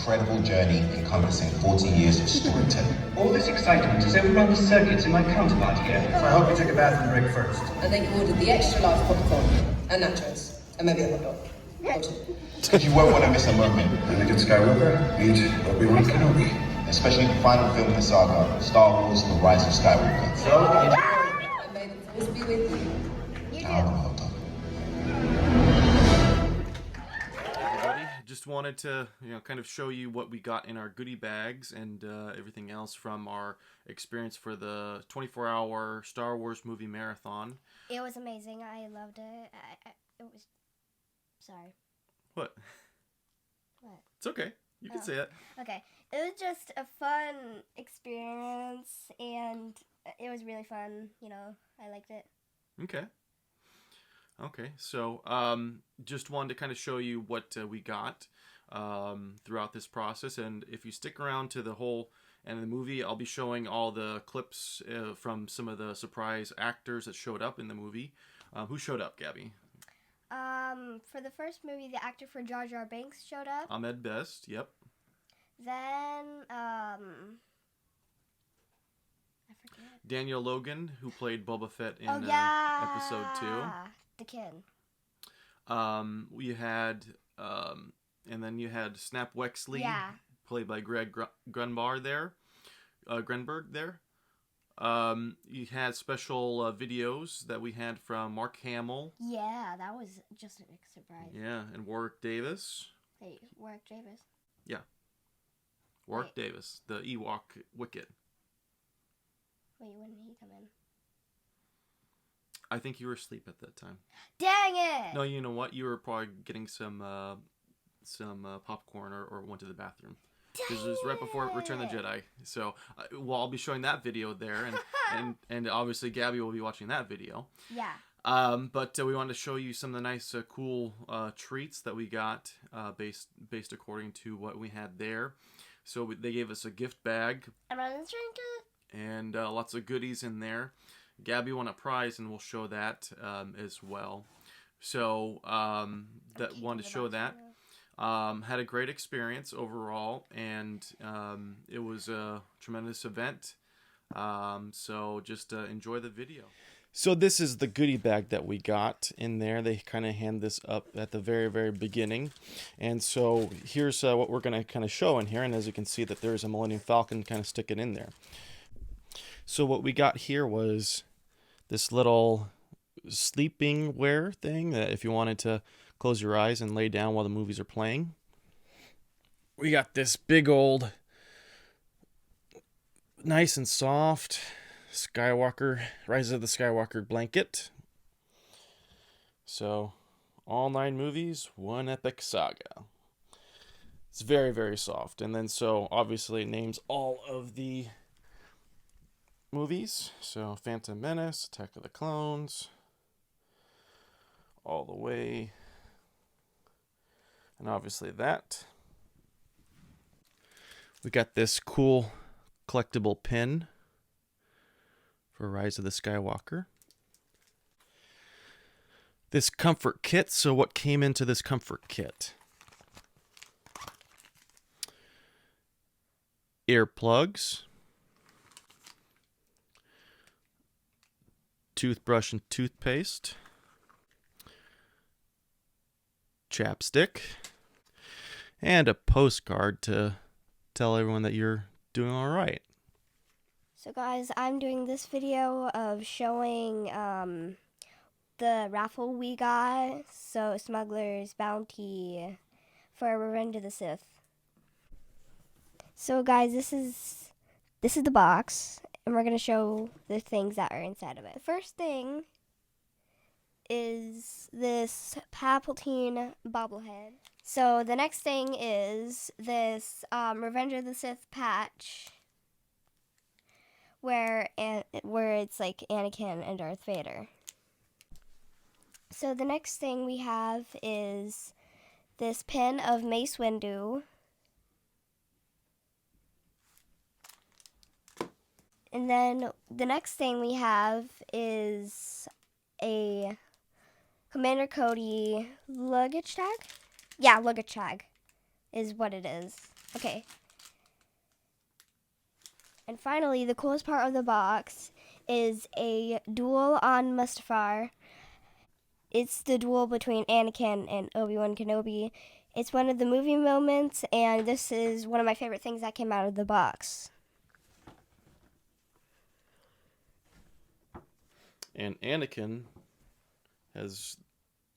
incredible journey encompassing 40 years of storytelling. All this excitement has overrun the circuits in my counterpart here. So I hope you took a bath and break first. And then you ordered the extra large popcorn and nachos and maybe a hot dog. Or two. You won't want to miss a moment, Anakin Skywalker, meet Obi-Wan Kenobi. especially the final film in the saga, Star Wars: The Rise of Skywalker. So, And may the force be with you. Now I'm gonna hold on. Everybody, just wanted to kind of show you what we got in our goodie bags and everything else from our experience for the 24-hour Star Wars movie marathon. It was amazing. I loved it. It was... Sorry. What? What? It's okay. You can say it. Okay. It was just a fun experience, and it was really fun. I liked it. Okay. Okay, so just wanted to kind of show you what we got throughout this process, and if you stick around to the whole end of the movie, I'll be showing all the clips from some of the surprise actors that showed up in the movie. Who showed up, Gabby? For the first movie, the actor for Jar Jar Binks showed up. Ahmed Best, yep. Then, I forget. Daniel Logan, who played Boba Fett in episode 2. The kid. We had, and then you had Snap Wexley, played by Greg Grunberg there. You had special videos that we had from Mark Hamill. Yeah, that was just a surprise. Yeah, and Warwick Davis. Hey, Warwick Davis. Yeah. Warwick Davis, the Ewok Wicket. Wait, when did he come in? I think you were asleep at that time. Dang it! No, you know what? You were probably getting some popcorn or went to the bathroom. Because it was right before Return of the Jedi. So, I'll be showing that video there, and obviously Gabby will be watching that video. Yeah. But we wanted to show you some of the nice, cool treats that we got based according to what we had there. So they gave us a gift bag. And lots of goodies in there. Gabby won a prize, and we'll show that as well. So wanted to show that. Had a great experience overall, and it was a tremendous event. So just enjoy the video. So this is the goodie bag that we got in there. They kind of hand this up at the very, very beginning. And so here's what we're going to kind of show in here. And as you can see, that there's a Millennium Falcon kind of sticking in there. So what we got here was this little sleeping wear thing that if you wanted to close your eyes and lay down while the movies are playing. We got this big old, nice and soft Skywalker, Rise of the Skywalker blanket. So, all 9 movies, one epic saga. It's very, very soft. And then so, obviously, it names all of the movies. So, Phantom Menace, Attack of the Clones, all the way. And obviously that. We got this cool collectible pin for Rise of the Skywalker. This comfort kit. So what came into this comfort kit? Earplugs, toothbrush and toothpaste, chapstick, and a postcard to tell everyone that you're doing all right. So guys, I'm doing this video of showing the raffle we got. So Smugler's bounty for Revenge of the Sith. So guys, this is the box, and we're gonna show the things that are inside of it. The first thing is this Capitan bobblehead. So the next thing is this Revenge of the Sith patch, where it's like Anakin and Darth Vader. So the next thing we have is this pin of Mace Windu. And then the next thing we have is a Commander Cody luggage tag. Yeah, luggage tag is what it is. Okay. And finally, the coolest part of the box is a duel on Mustafar. It's the duel between Anakin and Obi-Wan Kenobi. It's one of the movie moments, and this is one of my favorite things that came out of the box. And Anakin has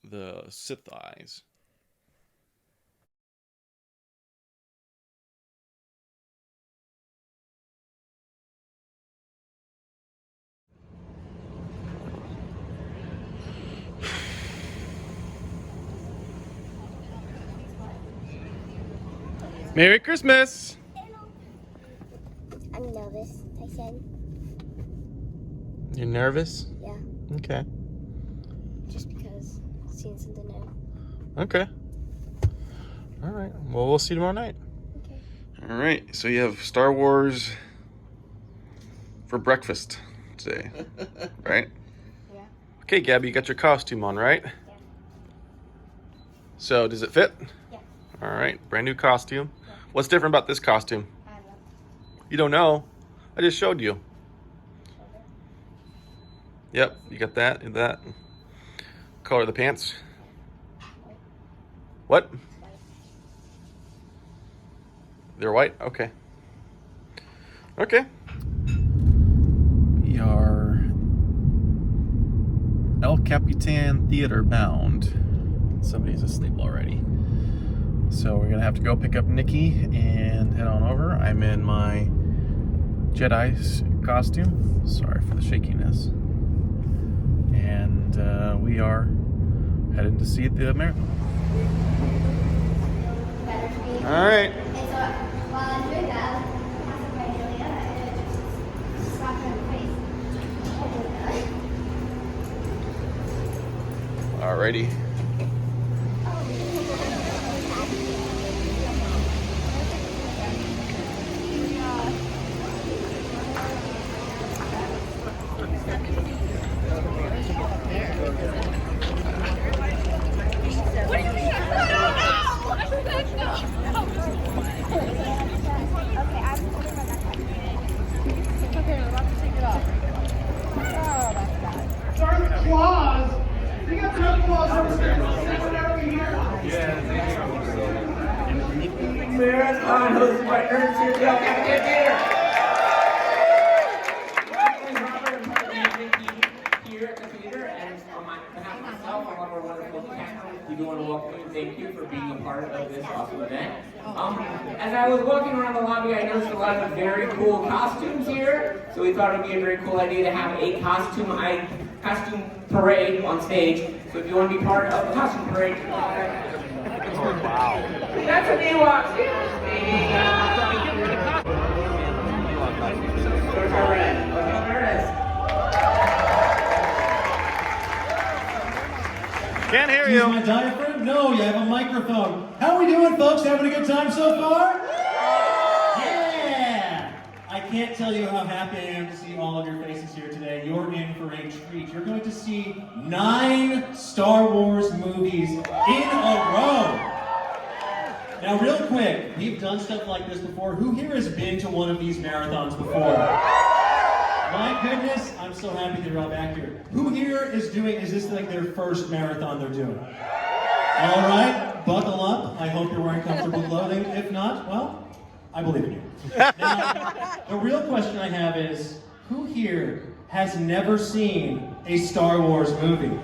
the Sith eyes. Merry Christmas! I'm nervous, I said. You're nervous? Yeah, Okay. just because seeing something new. Okay. All right. Well, we'll see you tomorrow night. Okay. All right. So you have Star Wars for breakfast today, right? Yeah. Okay, Gabby, you got your costume on, right? Yeah. So does it fit? Yeah. All right. Brand new costume. Yeah. What's different about this costume? I don't know. You don't know? I just showed you. Yep, you got that and that. Color of the pants. What? They're white? Okay. Okay. We are El Capitan Theater bound. Somebody's asleep already. So we're gonna have to go pick up Nikki and head on over. I'm in my Jedi's costume. Sorry for the shakiness. And we are heading to see the marathon. All right. And so while I'm doing that, I have to find Julia and just slap her in the face. Alrighty. Marathon hosted by Nerds here at the Capitan Theater. Here at the theater, and on behalf of myself, I want our wonderful cast. We do want to welcome you and thank you for being a part of this awesome event. As I was walking around the lobby, I noticed a lot of very cool costumes here, so we thought it would be a very cool idea to have a costume parade on stage. So if you want to be part of the costume parade, wow. That's an Ewok. Where's our red? Okay, there it is. Can't hear Use you. my diaphragm? No, you have a microphone. How are we doing, folks? Having a good time so far? Yeah! I can't tell you how happy I am to see all of your faces here today. You're in for a treat. You're going to see 9 Star Wars movies in a row. Now, real quick, we've done stuff like this before. Who here has been to one of these marathons before? My goodness, I'm so happy that you're all back here. Who here is this like their first marathon they're doing? All right, buckle up. I hope you're wearing comfortable clothing. If not, well, I believe in you. Now, the real question I have is, who here has never seen a Star Wars movie?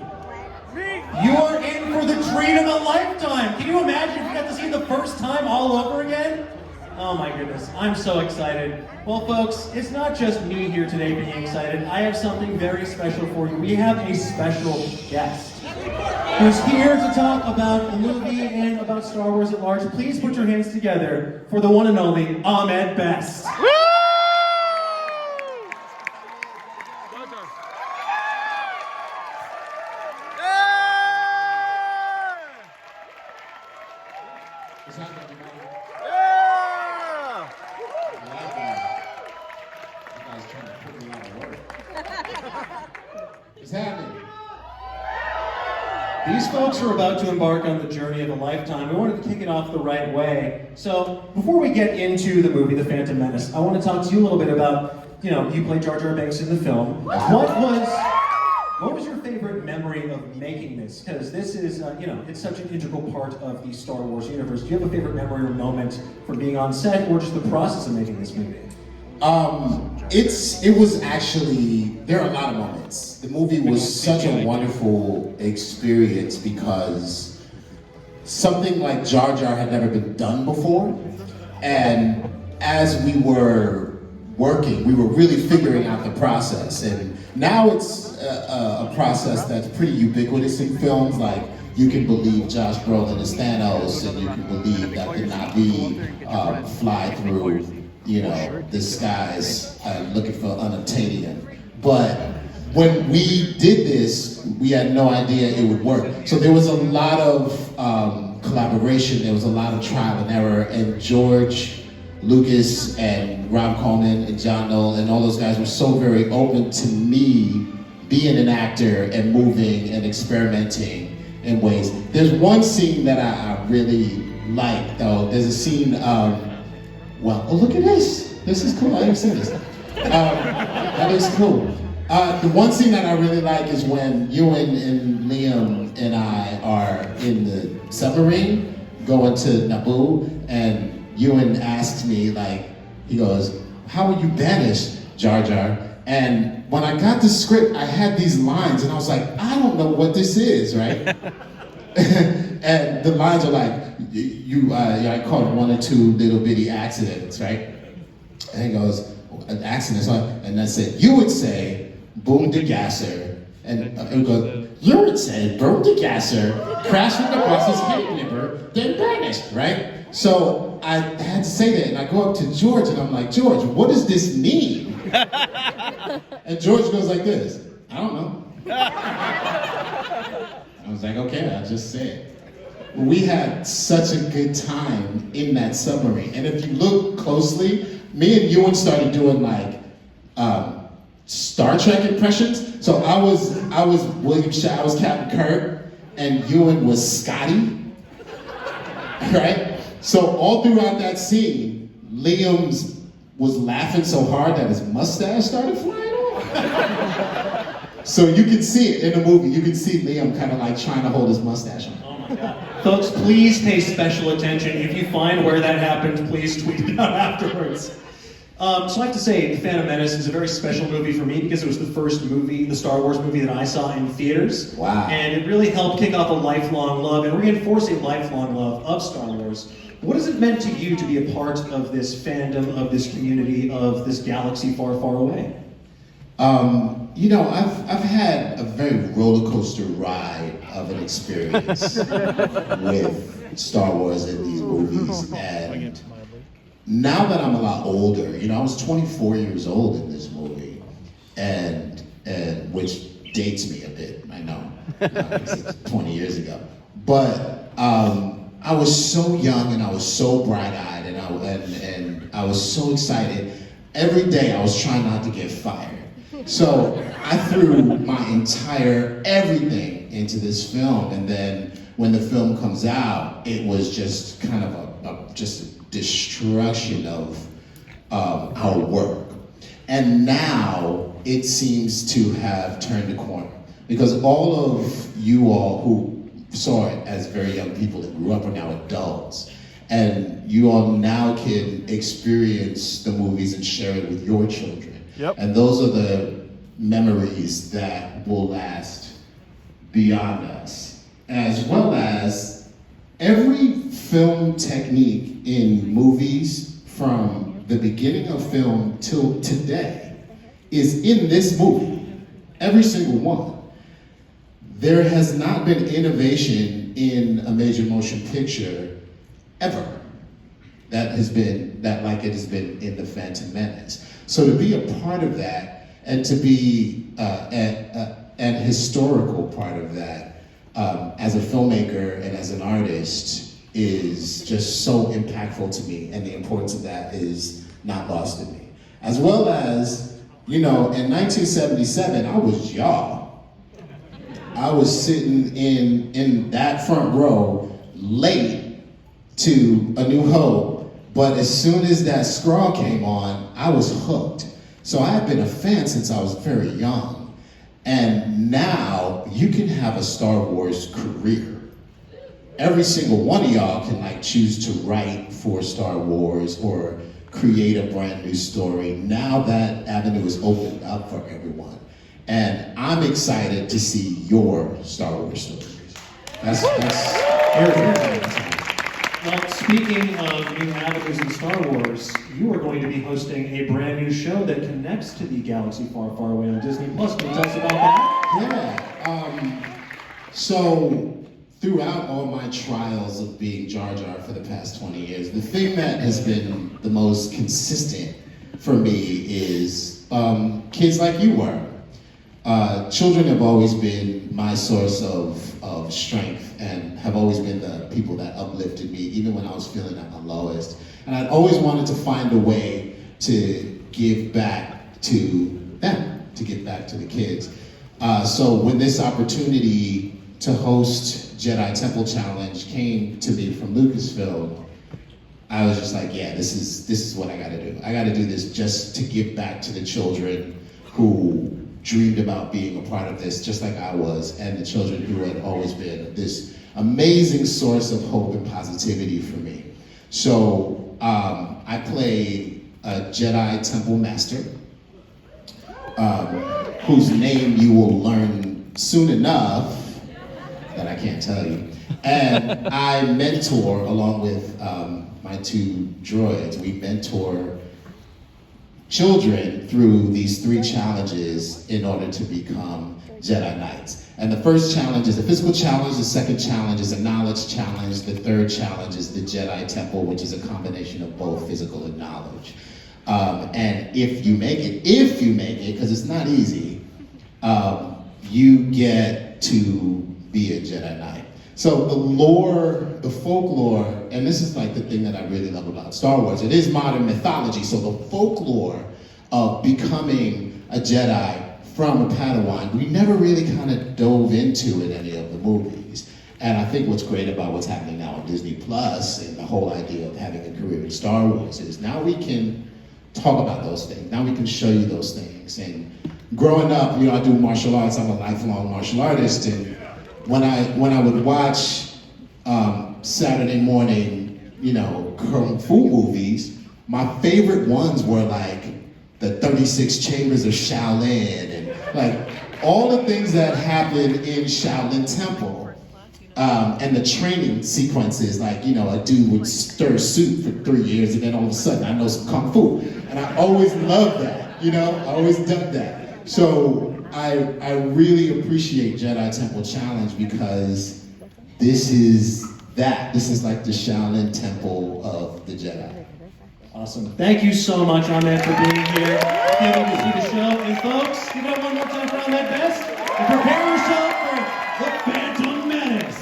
You are in for the treat of a lifetime. Can you imagine if you got to see it the first time all over again? Oh my goodness, I'm so excited. Well folks, it's not just me here today being excited. I have something very special for you. We have a special guest who's here to talk about the movie and about Star Wars at large. Please put your hands together for the one and only Ahmed Best. These folks are about to embark on the journey of a lifetime. We wanted to kick it off the right way. So, before we get into the movie, The Phantom Menace, I want to talk to you a little bit about, you played Jar Jar Binks in the film. What was your favorite memory of making this? Because this is, it's such an integral part of the Star Wars universe. Do you have a favorite memory or moment from being on set or just the process of making this movie? It was actually, there are a lot of moments. The movie was such a wonderful experience because something like Jar Jar had never been done before. And as we were working, we were really figuring out the process. And now it's a process that's pretty ubiquitous in films. Like, you can believe Josh Brolin is Thanos, and you can believe that the Na'vi fly through, the skies looking for unobtainium. But when we did this, we had no idea it would work. So there was a lot of collaboration, there was a lot of trial and error, and George Lucas and Rob Coleman and John Knoll and all those guys were so very open to me being an actor and moving and experimenting in ways. There's one scene that I really like, though. There's a scene oh, look at this. This is cool. I haven't seen this. That is cool. The one scene that I really like is when Ewan and Liam and I are in the submarine going to Naboo, and Ewan asks me, he goes, "How were you banished, Jar Jar?" And when I got the script, I had these lines, and I was like, I don't know what this is, right? And the lines are like, I caught one or two little bitty accidents, right? And he goes, accidents, and I said, you would say, boom de gasser. And it would go, you would say, boom de gasser, crash with the boss's cake nipper, then banished, right? So I had to say that, and I go up to George, and I'm like, George, what does this mean? And George goes like this, I don't know. I was like, okay, I'll just say it. We had such a good time in that submarine. And if you look closely, me and Ewan started doing Star Trek impressions. So I was William Shatner, I was Captain Kirk, and Ewan was Scotty, right? So all throughout that scene, Liam's was laughing so hard that his mustache started flying off. So you can see it in the movie. You can see Liam kind of trying to hold his mustache on. Oh my God. Folks, please pay special attention. If you find where that happened, please tweet it out afterwards. So I have to say, The Phantom Menace is a very special movie for me because it was the first movie, the Star Wars movie that I saw in theaters. Wow. And it really helped kick off a lifelong love and reinforce a lifelong love of Star Wars. What has it meant to you to be a part of this fandom, of this community, of this galaxy far, far away? I've had a very roller coaster ride of an experience with Star Wars and these movies. And now that I'm a lot older, I was 24 years old in this movie, and which dates me a bit, I know, it's 20 years ago. But I was so young and I was so bright-eyed and I was so excited. Every day I was trying not to get fired. So I threw my entire everything into this film, and then when the film comes out, it was just kind of just a destruction of our work. And now it seems to have turned a corner, because all of you all who saw it as very young people that grew up are now adults, and you all now can experience the movies and share it with your children. Yep. And those are the memories that will last beyond us, as well as every film technique in movies from the beginning of film till today is in this movie. Every single one. There has not been innovation in a major motion picture ever that like it has been in The Phantom Menace. So to be a part of that, and to be an historical part of that, as a filmmaker and as an artist, is just so impactful to me, and the importance of that is not lost to me. As well as, in 1977, I was young. I I was sitting in that front row, late to A New Hope, but as soon as that scroll came on, I was hooked. So I had been a fan since I was very young. And now you can have a Star Wars career. Every single one of y'all can like choose to write for Star Wars or create a brand new story. Now that avenue is opened up for everyone. And I'm excited to see your Star Wars stories. That's Well, speaking of new avenues in Star Wars, you are going to be hosting a brand new show that connects to the galaxy far, far away on Disney+. Can you tell us about that? Yeah. So throughout all my trials of being Jar Jar for the past 20 years, the thing that has been the most consistent for me is kids like you were. Children have always been my source of strength and have always been the people that uplifted me, even when I was feeling at my lowest. And I'd always wanted to find a way to give back to them, to give back to the kids. So when this opportunity to host Jedi Temple Challenge came to me from Lucasfilm, I was just like, yeah, this is what I gotta do. I gotta do this just to give back to the children who dreamed about being a part of this, just like I was, and the children who had always been this amazing source of hope and positivity for me. So I play a Jedi Temple Master, whose name you will learn soon enough that I can't tell you. And I mentor, along with my two droids, we mentor children through these 3 challenges in order to become Jedi Knights. And the first challenge is a physical challenge, the second challenge is a knowledge challenge, the third challenge is the Jedi Temple, which is a combination of both physical and knowledge. And if you make it, because it's not easy, you get to be a Jedi Knight. So the lore, the folklore, and this is like the thing that I really love about Star Wars, it is modern mythology, so the folklore of becoming a Jedi from a Padawan, we never really kind of dove into in any of the movies. And I think what's great about what's happening now on Disney Plus and the whole idea of having a career in Star Wars is now we can talk about those things, now we can show you those things. And growing up, you know, I do martial arts, I'm a lifelong martial artist, and when I would watch Saturday morning, you know, Kung Fu movies, my favorite ones were like the 36 Chambers of Shaolin and like all the things that happen in Shaolin Temple and the training sequences, like, you know, a dude would stir soup for 3 years and then all of a sudden I know some Kung Fu. And I always loved that, you know, I always dug that. So I really appreciate Jedi Temple Challenge because this is like the Shaolin Temple of the Jedi. Awesome. Thank you so much, Ahmed, for being here. Can't wait to see the show. And folks, give it up one more time for Ahmed Best. And prepare yourself for the Phantom Menace.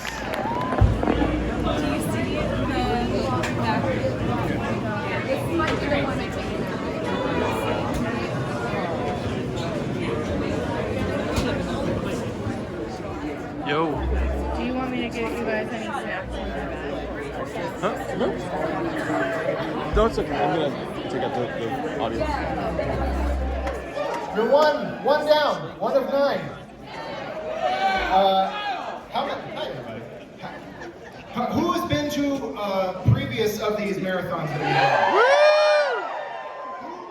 Yo. Do you want me to get you guys any snacks in your bag? Huh? No? No, it's okay. I'm gonna take out the audio. You're one down, 1 of 9. How many? Hi, everybody. Who has been to previous of these marathons that we have?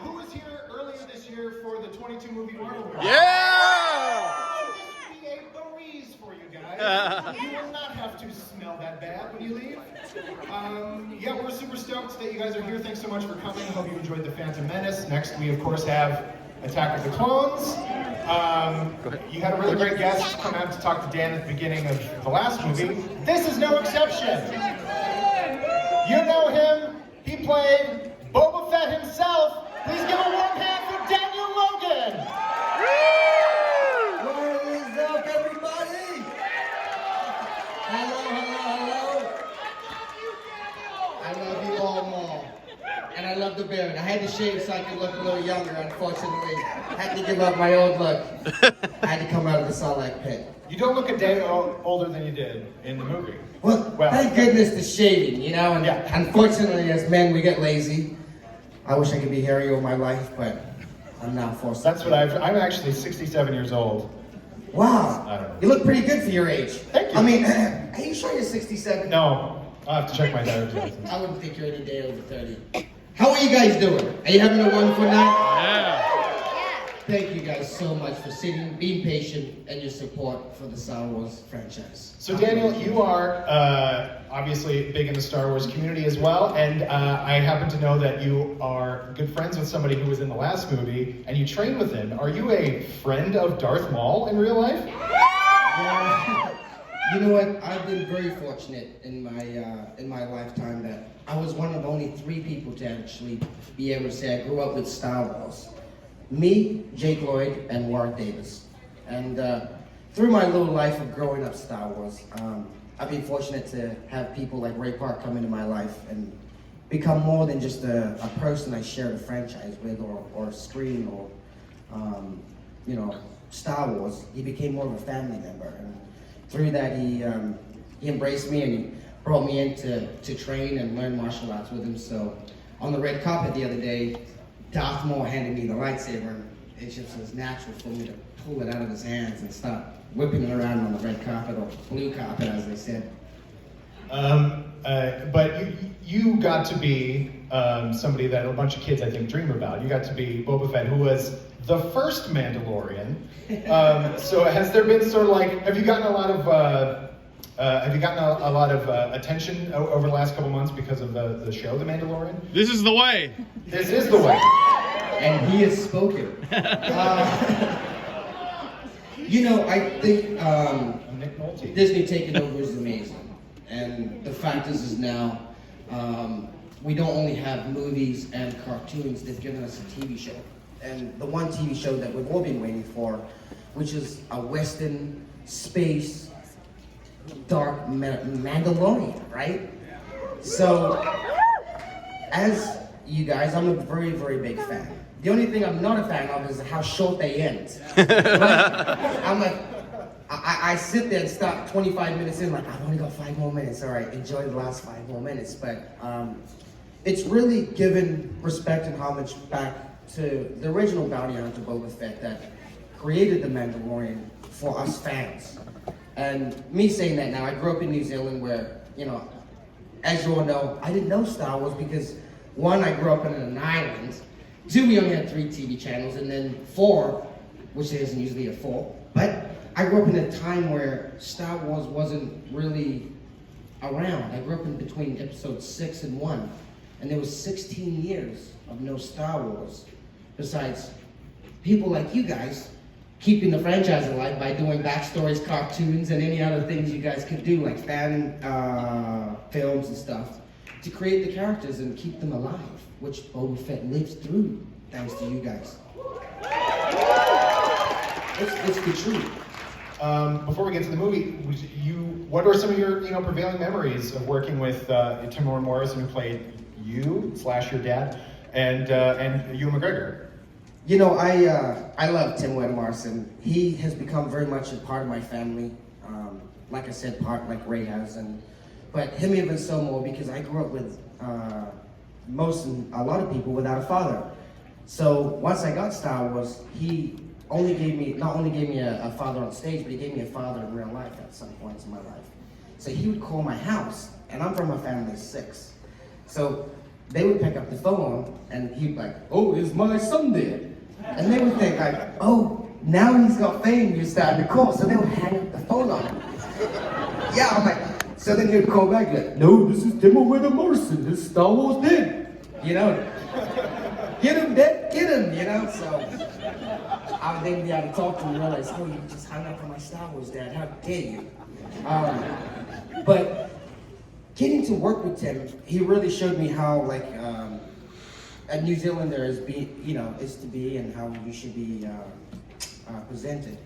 Who was here earlier this year for the 22 movie Warwick? Yeah! This will be a breeze for you guys. You will not have to smell that bad when you leave. Yeah, we're super stoked that you guys are here. Thanks so much for coming. Hope you enjoyed The Phantom Menace. Next, we of course have Attack of the Clones. You had a really great guest come out to talk to Dan at the beginning of the last movie. This is no exception. You know him. He played Boba Fett himself. Please give a warm hand for Daniel Logan. What is up, everybody? Hello. I love you all more. And I love the beard. I had to shave so I could look a little younger, unfortunately. I had to give up my old look. I had to come out of the Sarlacc pit. You don't look a day older than you did in the movie. Well, thank goodness the shaving, you know, and unfortunately as men we get lazy. I wish I could be hairy all my life, but I'm now forced. That's what I'm actually 67 years old. Wow. I don't know. You look pretty good for your age. Thank you. I mean, are you sure you're 67? No, I'll have to check my driver's license. I wouldn't think you're any day over 30. How are you guys doing? Are you having a wonderful night? Yeah. Thank you guys so much for sitting, being patient, and your support for the Star Wars franchise. So Daniel, you are obviously big in the Star Wars community as well, and I happen to know that you are good friends with somebody who was in the last movie, and you trained with him. Are you a friend of Darth Maul in real life? You know what? I've been very fortunate in my lifetime that I was one of only 3 people to actually be able to say I grew up with Star Wars. Me, Jake Lloyd, and Warwick Davis. And through my little life of growing up Star Wars, I've been fortunate to have people like Ray Park come into my life and become more than just a person I share the franchise with or a screen or, you know, Star Wars. He became more of a family member. And through that, he embraced me and he brought me in to train and learn martial arts with him. So on the red carpet the other day, Darth Maul handed me the lightsaber, and it just was natural for me to pull it out of his hands and start whipping it around on the red carpet, or blue carpet, as they said. But you got to be somebody that a bunch of kids, I think, dream about. You got to be Boba Fett, who was the first Mandalorian. So has there been sort of like, have you gotten a lot of attention over the last couple months because of the show, The Mandalorian? This is the way. This is the way. And he has spoken. You know, I think Disney taking over is amazing. And the fact is now, we don't only have movies and cartoons, they've given us a TV show. And the one TV show that we've all been waiting for, which is a Western space dark Mandalorian, right? So, as you guys, I'm a very, very big fan. The only thing I'm not a fan of is how short they end. I'm like, I sit there and stop 25 minutes in, like, I've only got 5 more minutes. All right, enjoy the last 5 more minutes. But it's really given respect and homage back to the original bounty hunter Boba Fett that created the Mandalorian for us fans. And me saying that now, I grew up in New Zealand where, you know, as you all know, I didn't know Star Wars because 1, I grew up in an island. 2, we only had 3 TV channels, and then 4, which there isn't usually a 4. But I grew up in a time where Star Wars wasn't really around. I grew up in between episodes 6 and 1, and there was 16 years of no Star Wars. Besides, people like you guys keeping the franchise alive by doing backstories, cartoons, and any other things you guys could do, like fan films and stuff, to create the characters and keep them alive, which Boba Fett lives through, thanks to you guys. It's the truth. Before we get to the movie, what are some of your prevailing memories of working with Timur Morrison, who played you / your dad, and Ewan McGregor? You know, I love Timur Morrison. He has become very much a part of my family. Like I said, part like Ray has, but him even so more because I grew up with a lot of people without a father. So once I got Star Wars, he not only gave me a father on stage, but he gave me a father in real life at some points in my life. So he would call my house, and I'm from a family of 6. So they would pick up the phone, and he'd be like, "Oh, is my son there?" And they would think like, "Oh, now he's got fame, you're starting to call." So they would hang up the phone on him. Yeah, I'm like, so then he'd call back like, "No, this is Timur Morrison, this is Star Wars dead." You know, get him dead, get him, you know, so I would then be able to talk to him and realize, "Oh, you just hung up on my Star Wars dad, how dare you?" But getting to work with Tim, he really showed me how like a New Zealander is to be and how you should be presented.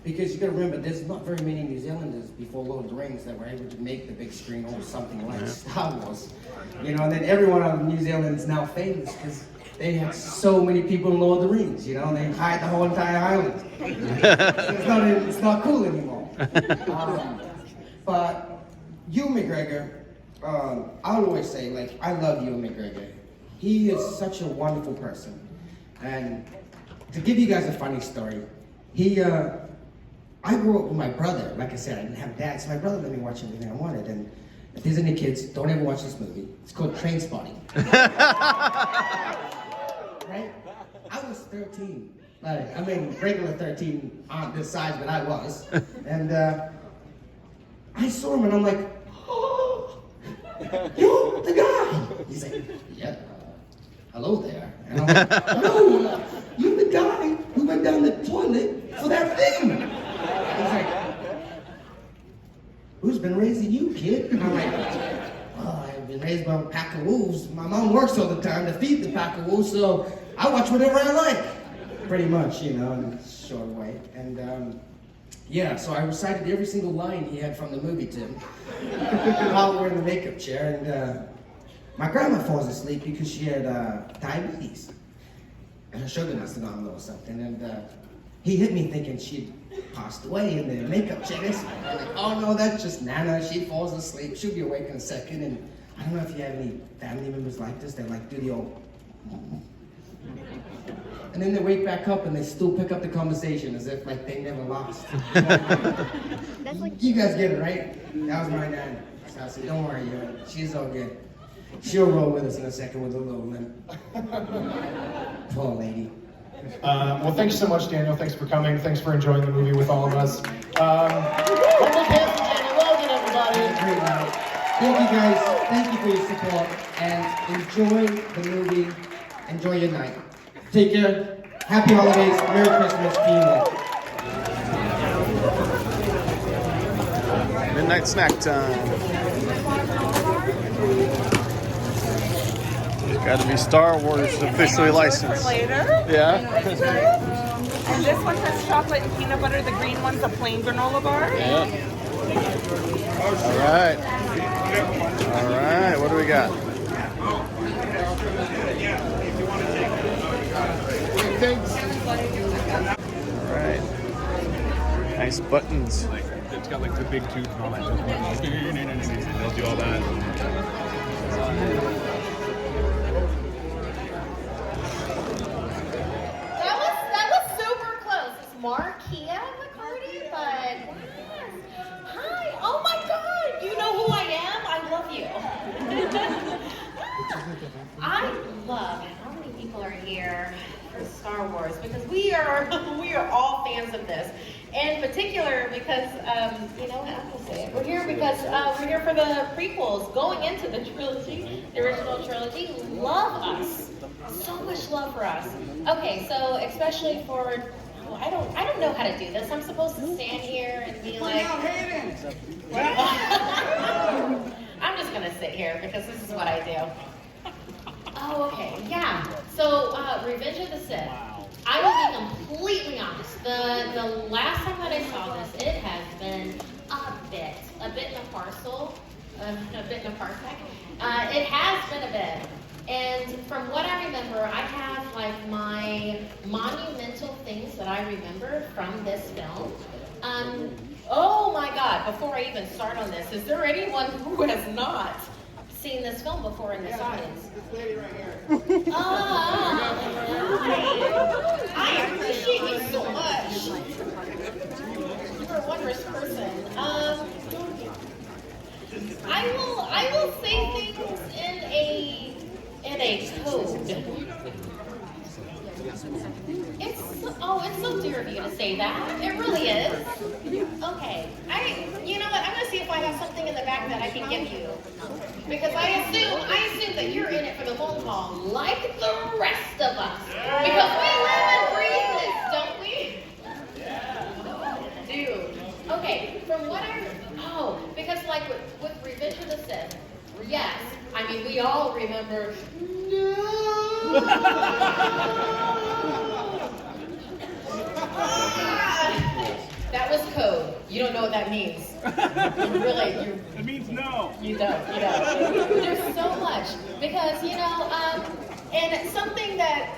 Because you gotta remember, there's not very many New Zealanders before Lord of the Rings that were able to make the big screen or something like Star Wars. You know, and then everyone out of New Zealand is now famous because they had so many people in Lord of the Rings, you know, and they hired the whole entire island. It's not cool anymore. But Ewan McGregor, I'll always say, like, I love Ewan McGregor. He is such a wonderful person. And to give you guys a funny story, I grew up with my brother. Like I said, I didn't have a dad, so my brother let me watch everything I wanted. And if there's any kids, don't ever watch this movie. It's called Trainspotting. Right? I was 13. Like, I mean, regular 13 aren't this size, but I was. And I saw him and I'm like, oh, you're the guy. He's like, yeah, hello there. And I'm like, no, you're the guy who went down the toilet for that thing. He's like, who's been raising you, kid? And I'm like, oh, I've been raised by a pack of wolves. My mom works all the time to feed the pack of wolves, so I watch whatever I like. Pretty much, you know, in a short way. And yeah, so I recited every single line he had from the movie to him while we're in the makeup chair. And my grandma falls asleep because she had diabetes. And her sugar must have gone low or something. And he hit me thinking she'd passed away in the makeup chair. I'm like, oh no, that's just Nana. She falls asleep. She'll be awake in a second. And I don't know if you have any family members like this. They like do the old... And then they wake back up and they still pick up the conversation as if like they never lost. That's like you guys get it, right? That was my dad. So I said, don't worry, she's all good. She'll roll with us in a second with a little limp. Poor lady. Well, thanks so much, Daniel. Thanks for coming. Thanks for enjoying the movie with all of us. One big hand for Daniel Logan, everybody. Great night. Thank you guys. Thank you for your support. And enjoy the movie. Enjoy your night. Take care. Happy holidays. Merry Christmas. Midnight snack time. Got to be Star Wars officially licensed. Later. Yeah. And this one has chocolate and peanut butter. The green one's a plain granola bar. Yeah. All right. All right. What do we got? All right. Nice buttons. It's got like the big tooth and all that. They'll do all that. That was super close. It's Markia McCarty, but hi. Oh my God. You know who I am? I love you. I love how many people are here for Star Wars because we are all fans of this. In particular, because you know, I will say it. We're here because we're here for the prequels, going into the trilogy, the original trilogy. Love us, so much love for us. Okay, so especially for, I don't know how to do this. I'm supposed to stand here and be like, I'm just gonna sit here because this is what I do. Oh, okay, yeah. So, Revenge of the Sith. I will be completely honest. The last time that I saw this, it has been a bit in a parcel, a bit in a parsec. It has been a bit. And from what I remember, I have like my monumental things that I remember from this film. Oh my God, before I even start on this, is there anyone who has not seen this film before in this audience? This lady right here. Hi. I appreciate you so much. You're a wondrous person. I will say things in a code. It's so dear of you to say that. It really is. Okay. You know what? I'm gonna see if I have something in the back that I can give you. Because I assume that you're in it for the long haul, like the rest of us. Because we live and breathe this, don't we? Dude. Okay, from what because like with Revenge of the Sith, yes, I mean we all remember that was code. You don't know what that means. It means no. You don't. There's so much. because, and something that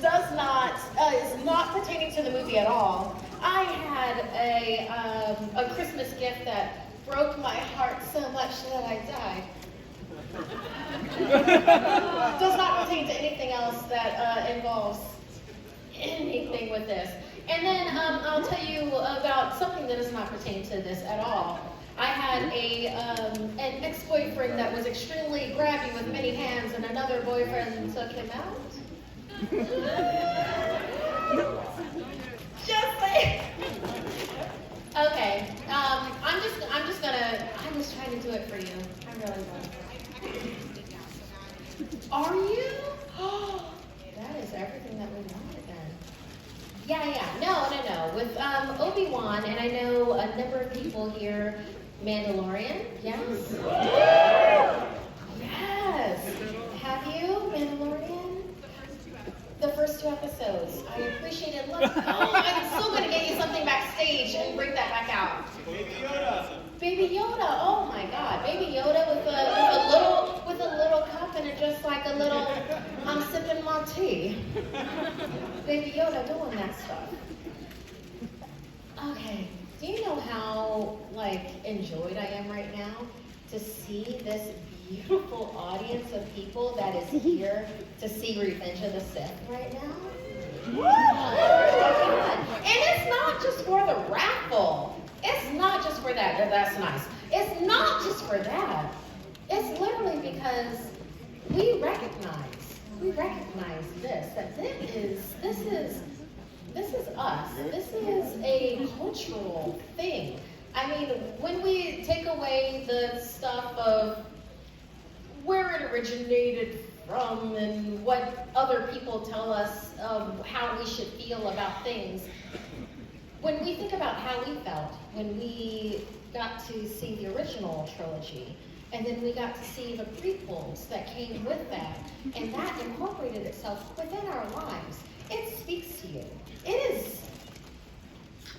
does not, is not pertaining to the movie at all. I had a Christmas gift that broke my heart so much that I died. Does not pertain to anything else that involves anything with this. And then I'll tell you about something that does not pertain to this at all. I had an ex-boyfriend that was extremely grabby with many hands, and another boyfriend took him out. Just saying. Okay. I'm just trying to do it for you. I really was. Are you? Oh, that is everything that we wanted then. Yeah. No. With Obi-Wan, and I know a number of people here, Mandalorian, yes? Yes. Have you, Mandalorian? The first 2 episodes. I appreciate it. Look, I'm still going to get you something backstage and bring that back out. Baby Yoda. Oh my God. Baby Yoda with a little cup and just like a little, I'm sipping my tea. Baby Yoda doing that stuff. Okay. Do you know how enjoyed I am right now to see this beautiful audience of people that is here to see Revenge of the Sith right now? Oh my God. And it's not just for the raffle. It's not just for that. That's nice. It's not just for that. It's literally because we recognize this, that this is us. This is a cultural thing. I mean, when we take away the stuff of where it originated from and what other people tell us of how we should feel about things, when we think about how we felt when we got to see the original trilogy, and then we got to see the prequels that came with that, and that incorporated itself within our lives, it speaks to you. It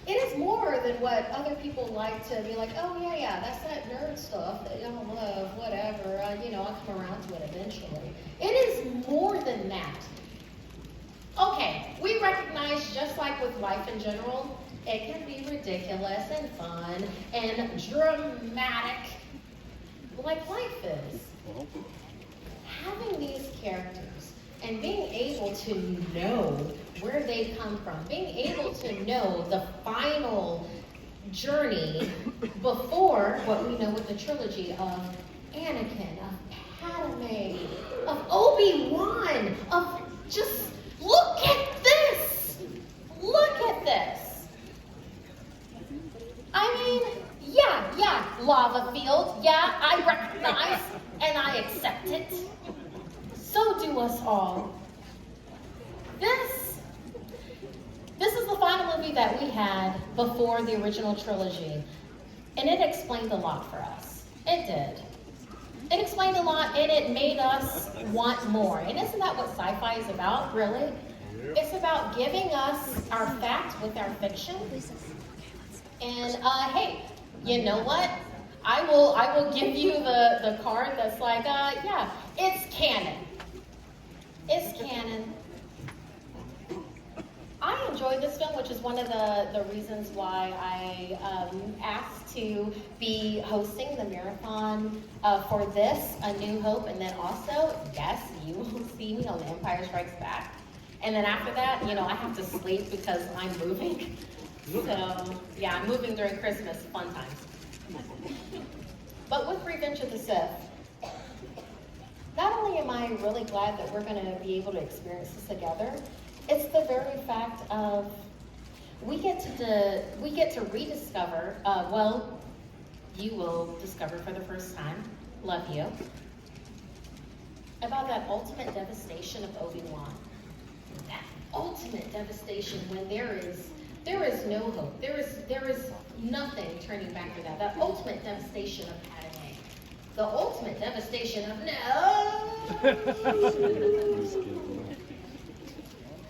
is more than what other people like to be like, oh yeah, that's that nerd stuff that y'all love, whatever, I'll come around to it eventually. It is more than that. Okay, we recognize, just like with life in general, it can be ridiculous and fun and dramatic, like life is. Having these characters and being able to know where they come from, being able to know the final journey before what we know with the trilogy of Anakin, of Padme, of Obi-Wan, of just, look at this! Look at this! I mean, yeah, lava field, yeah, I recognize and I accept it. So do us all. This is the final movie that we had before the original trilogy, and it explained a lot for us. It did. It explained a lot, and it made us want more. And isn't that what sci-fi is about, really? It's about giving us our fact with our fiction. And hey, you know what? I will give you the card that's like, yeah, it's canon. It's canon. I enjoyed this film, which is one of the reasons why I asked to be hosting the marathon for this, A New Hope, and then also, yes, you will see me on The Empire Strikes Back. And then after that, I have to sleep because I'm moving. So, yeah, I'm moving during Christmas, fun times. But with Revenge of the Sith, not only am I really glad that we're going to be able to experience this together, it's the very fact of we get to rediscover, well, you will discover for the first time, love you, about that ultimate devastation of Obi-Wan. That ultimate devastation when there is no hope. There is nothing turning back to that. That ultimate devastation of Padme. The ultimate devastation of no.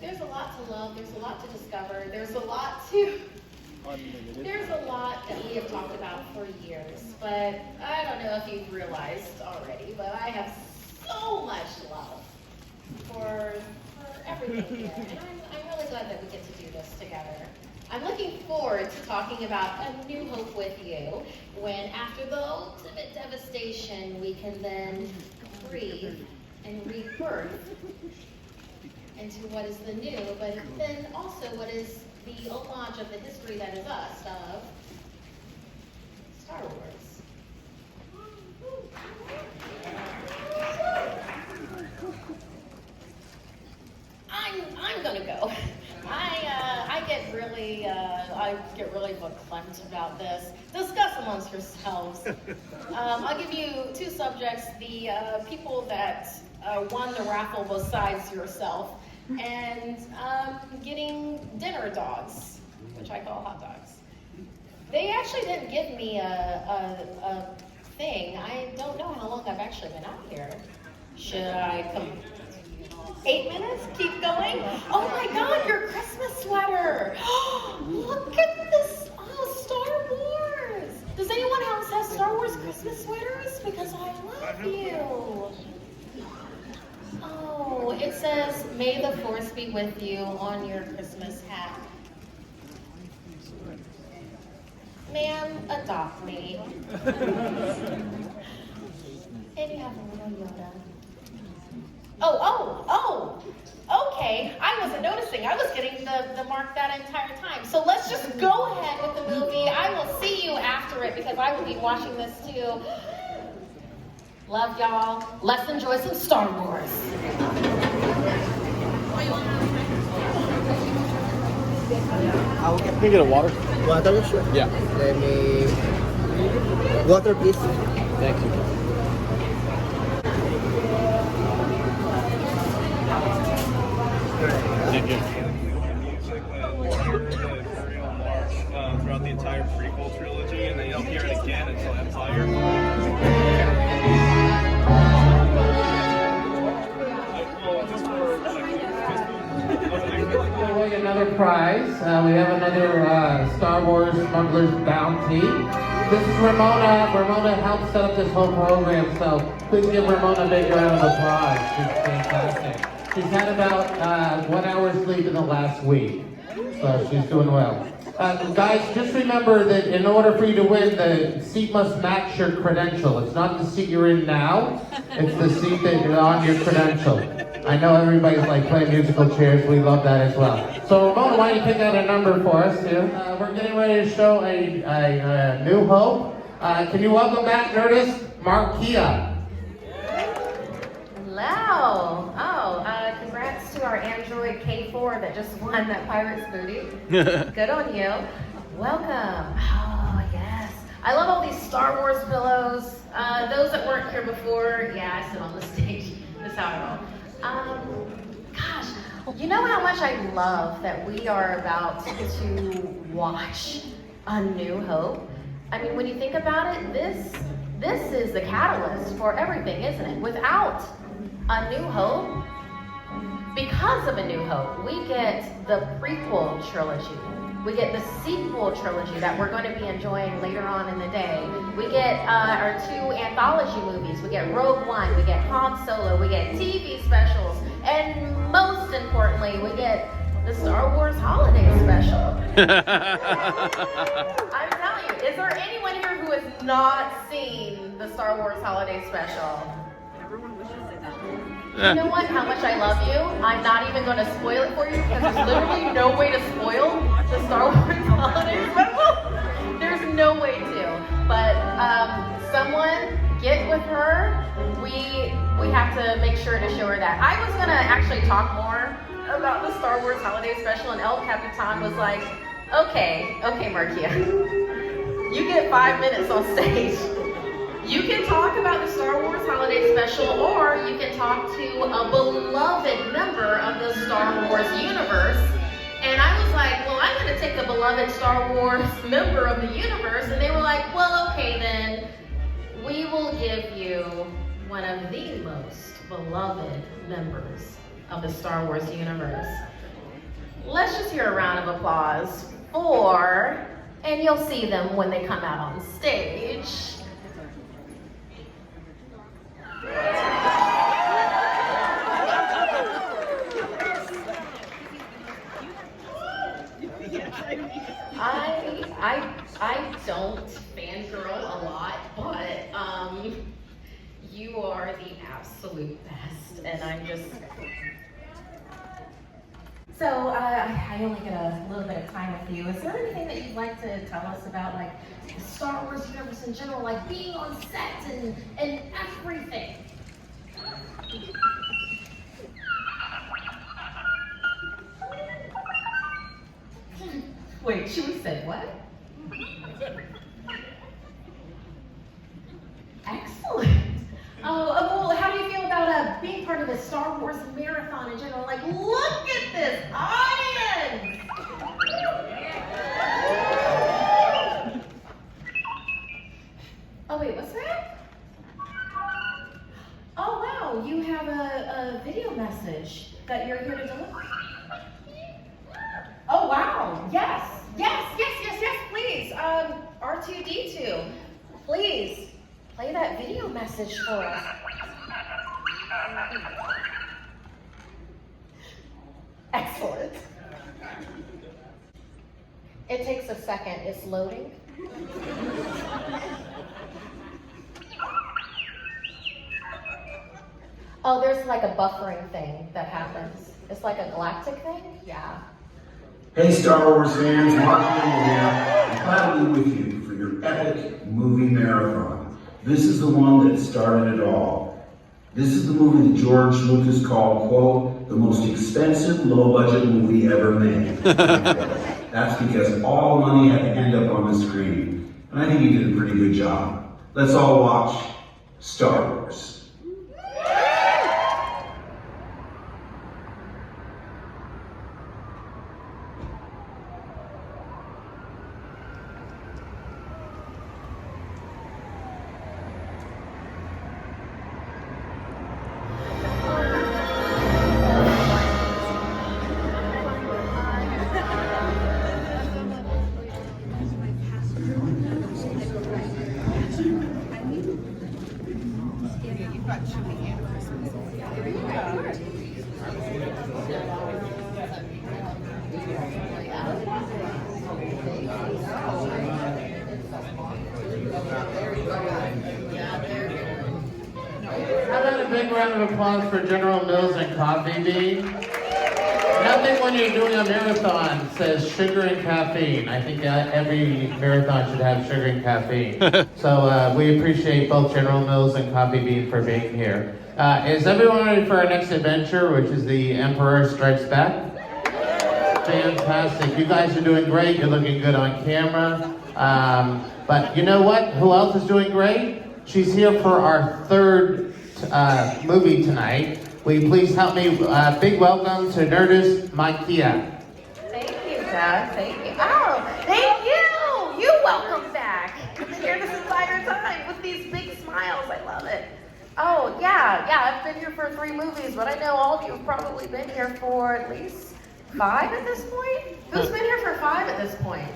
There's a lot to love. There's a lot to discover. There's a lot that we have talked about for years. But I don't know if you've realized already, but I have so much being here. And I'm really glad that we get to do this together. I'm looking forward to talking about A New Hope with you, when after the ultimate devastation, we can then breathe and rebirth into what is the new, but then also what is the homage of the history that is us, of Star Wars. I'm gonna go. I get really verklempt about this. Discuss amongst yourselves. I'll give you two subjects: the people that won the raffle besides yourself, and getting dinner dogs, which I call hot dogs. They actually didn't give me a thing. I don't know how long I've actually been out here. Should I come? 8 minutes? Keep going? Oh my God, your Christmas sweater! Look at this! Oh, Star Wars! Does anyone else have Star Wars Christmas sweaters? Because I love you. Oh, it says, "May the Force be with you" on your Christmas hat. Ma'am, adopt me. And you have a little Yoda. Oh, okay. I wasn't noticing. I was getting the mark that entire time. So let's just go ahead with the movie. I will see you after it because I will be watching this too. Love y'all. Let's enjoy some Star Wars. Can you get a water? Water, sure. Yeah. Let me... Water, please. Thank you. Thank you. Throughout the entire prequel trilogy, and then you'll hear it again until Empire. Away another prize. We have another Star Wars Smuggler's Bounty. This is Ramona. Ramona helped set up this whole program, so please give Ramona a big round of applause. She's fantastic. She's had about 1 hour sleep in the last week, so she's doing well. Guys, just remember that in order for you to win, the seat must match your credential. It's not the seat you're in now, it's the seat that you're on your credential. I know everybody's like playing musical chairs, we love that as well. So Ramona, why don't you pick out a number for us here? We're getting ready to show a New Hope. Can you welcome back, Nerdist, Markia? Hello. Congrats to our Android K4 that just won that Pirate's Booty. Good on you. Welcome. Oh, yes. I love all these Star Wars pillows. Those that weren't here before, yeah, I sit on the stage. That's how I roll. Gosh, you know how much I love that we are about to watch A New Hope? I mean, when you think about it, this is the catalyst for everything, isn't it? Without A New Hope, because of A New Hope, we get the prequel trilogy. We get the sequel trilogy that we're going to be enjoying later on in the day. We get our 2 anthology movies. We get Rogue One, we get Han Solo, we get TV specials, and most importantly, we get the Star Wars Holiday Special. I'm telling you, is there anyone here who has not seen the Star Wars Holiday Special? You know what? How much I love you. I'm not even going to spoil it for you because there's literally no way to spoil the Star Wars Holiday Special. There's no way to. But someone get with her. We have to make sure to show her that. I was going to actually talk more about the Star Wars Holiday Special, and El Capitan was like, okay, Markia, you get 5 minutes on stage. You can talk about the Star Wars Holiday Special, or you can talk to a beloved member of the Star Wars universe. And I was like, well, I'm going to take the beloved Star Wars member of the universe. And they were like, well, okay, then we will give you one of the most beloved members of the Star Wars universe. Let's just hear a round of applause for, and you'll see them when they come out on stage. you best, and I'm just... So, I only get a little bit of time with you. Is there anything that you'd like to tell us about, like, the Star Wars universe in general, like being on set and everything? Wait, Chewie said what? Excellent. Well, how do you feel about being part of the Star Wars marathon in general? Like, look at this audience! Oh wait, what's that? Oh wow, you have a video message that you're here to deliver. Oh wow, yes, please. R2D2, please play that video message for us. Excellent. It takes a second, it's loading. Oh, there's like a buffering thing that happens. It's like a galactic thing? Yeah. Hey Star Wars fans, Mark Hamill here. I'm glad to be with you for your epic movie marathon. This is the one that started it all. This is the movie that George Lucas called, quote, the most expensive low-budget movie ever made. That's because all the money had to end up on the screen. And I think he did a pretty good job. Let's all watch Star Wars. How about a big round of applause for General Mills and Coffee Bean? Nothing when you're doing a marathon says sugar and caffeine. I think every marathon should have sugar and caffeine. So we appreciate both General Mills and Coffee Bean for being here. Is everyone ready for our next adventure, which is the Emperor Strikes Back? Fantastic. You guys are doing great. You're looking good on camera. But you know what? Who else is doing great? She's here for our third movie tonight. Will you please help me? Big welcome to Nerdist Makia. Thank you, Doug. Thank you. Oh, thank you. You welcome back. I've been here this entire time with these big smiles. I love it. Oh, yeah. I've been here for 3 movies, but I know all of you have probably been here for at least 5 at this point. Who's been here for 5 at this point?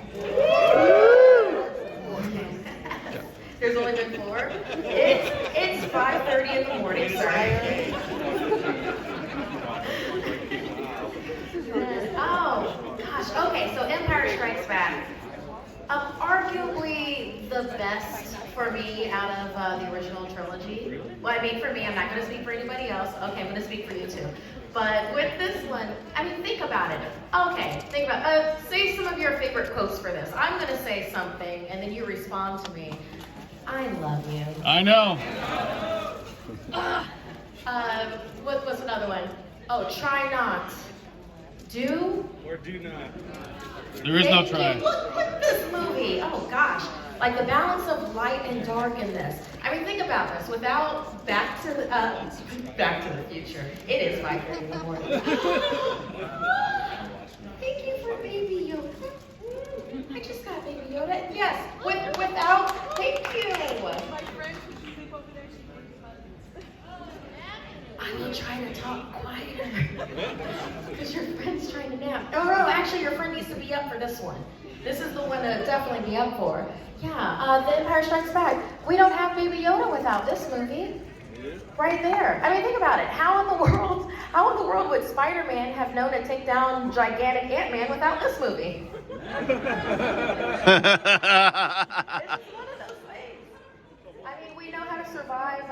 There's only been 4? It's 5:30 in the morning, sorry. Oh, gosh. Okay, so Empire Strikes Back. Arguably the best for me out of the original trilogy. Well, I mean, for me, I'm not going to speak for anybody else. Okay, I'm going to speak for you too. But with this one, I mean, think about it. Okay, think about it. Say some of your favorite quotes for this. I'm going to say something, and then you respond to me. I love you. I know. What's another one? Oh, try not. Do? Or do not. There is no try. Look at this movie. Oh, gosh. Like the balance of light and dark in this. I mean, think about this. Without Back to the Future, it is 5:30 in the morning. Thank you for Baby Yoda. I just got Baby Yoda. Yes, without, thank you. My friend who sleep over there, she I will try to talk quieter. Because your friend's trying to nap. Oh, no, actually, your friend needs to be up for this one. This is the one to definitely be up for. Yeah, The Empire Strikes Back. We don't have Baby Yoda without this movie. Right there. I mean, think about it. How in the world would Spider-Man have known to take down gigantic Ant-Man without this movie? It's one of those things. I mean, we know how to survive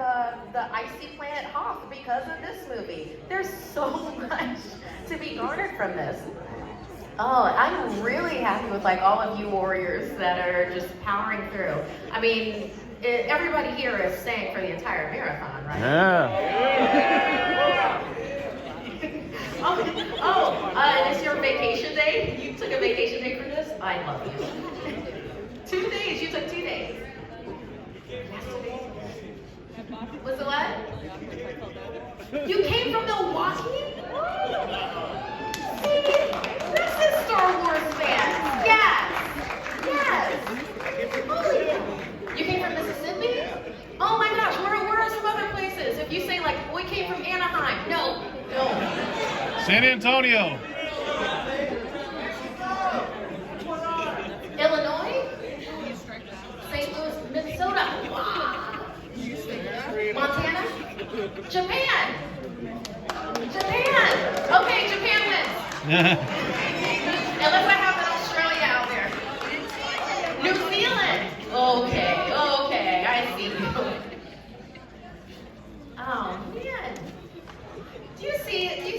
the icy planet Hoth because of this movie. There's so much to be garnered from this. Oh, I'm really happy with like all of you warriors that are just powering through. I mean, everybody here is staying for the entire marathon, right? Yeah. And it's your vacation day? You took a vacation day for this? I love you. 2 days, you took 2 days. Was it what? You came from Milwaukee? See, this is Star Wars fans. Yes. Yes. Oh, yeah. You came from Mississippi? Oh my gosh, where are some other places? If you say like, we came from Anaheim. No. San Antonio. Illinois? St. Louis, Minnesota. Wow. Montana? Japan. Okay, Japan wins. Unless I have an Australia out there. New Zealand. Okay, I see you. Oh man. Do you